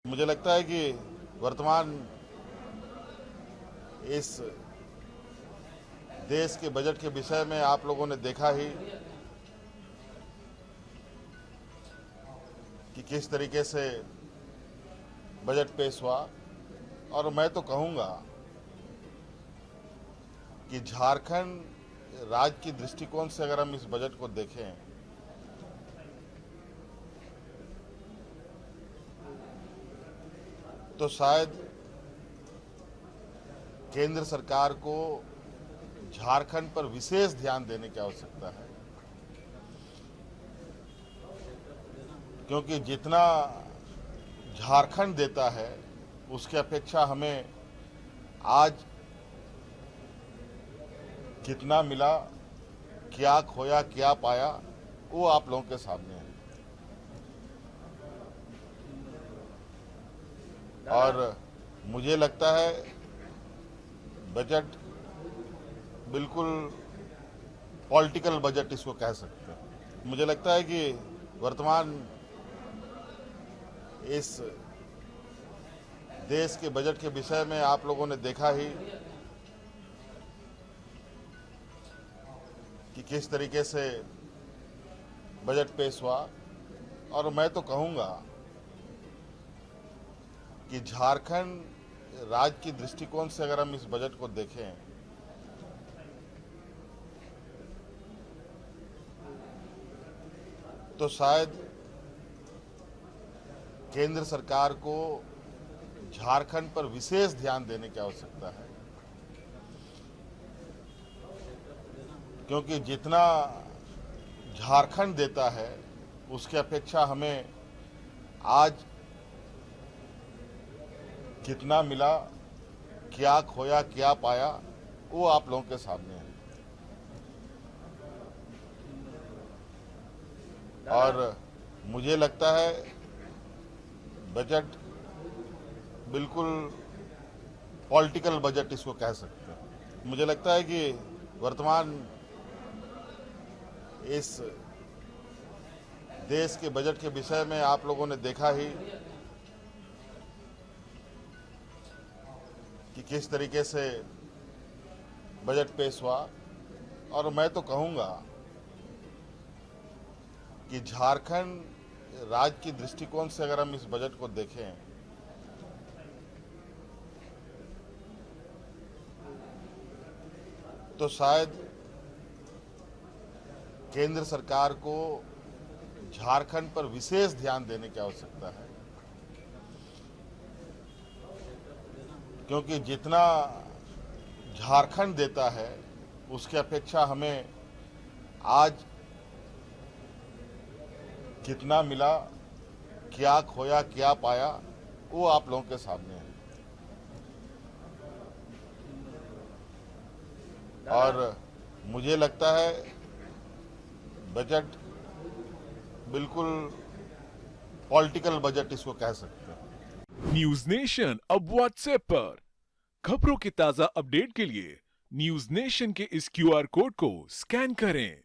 मुझे लगता है कि वर्तमान इस देश के बजट के विषय में आप लोगों ने देखा ही कि किस तरीके से बजट पेश हुआ। और मैं तो कहूँगा कि झारखंड राज्य की दृष्टिकोण से अगर हम इस बजट को देखें तो शायद केंद्र सरकार को झारखंड पर विशेष ध्यान देने की आवश्यकता है, क्योंकि जितना झारखंड देता है उसकी अपेक्षा हमें आज कितना मिला, क्या खोया क्या पाया, वो आप लोगों के सामने है। और मुझे लगता है बजट बिल्कुल पॉलिटिकल बजट इसको कह सकते हैं। मुझे लगता है कि वर्तमान इस देश के बजट के विषय में आप लोगों ने देखा ही कि किस तरीके से बजट पेश हुआ। और मैं तो कहूँगा कि झारखंड राज्य की दृष्टिकोण से अगर हम इस बजट को देखें तो शायद केंद्र सरकार को झारखंड पर विशेष ध्यान देने की आवश्यकता है, क्योंकि जितना झारखंड देता है उसकी अपेक्षा हमें आज कितना मिला, क्या खोया क्या पाया, वो आप लोगों के सामने है। और मुझे लगता है बजट बिल्कुल पॉलिटिकल बजट इसको कह सकते हैं। मुझे लगता है कि वर्तमान इस देश के बजट के विषय में आप लोगों ने देखा ही कि किस तरीके से बजट पेश हुआ। और मैं तो कहूँगा कि झारखंड राज्य की दृष्टिकोण से अगर हम इस बजट को देखें तो शायद केंद्र सरकार को झारखंड पर विशेष ध्यान देने की आवश्यकता है, क्योंकि जितना झारखंड देता है उसकी अपेक्षा हमें आज कितना मिला, क्या खोया क्या पाया, वो आप लोगों के सामने है। और मुझे लगता है बजट बिल्कुल पॉलिटिकल बजट इसको कह सकते हैं। न्यूज नेशन अब व्हाट्सएप पर खबरों के ताजा अपडेट के लिए न्यूज नेशन के इस क्यूआर कोड को स्कैन करें।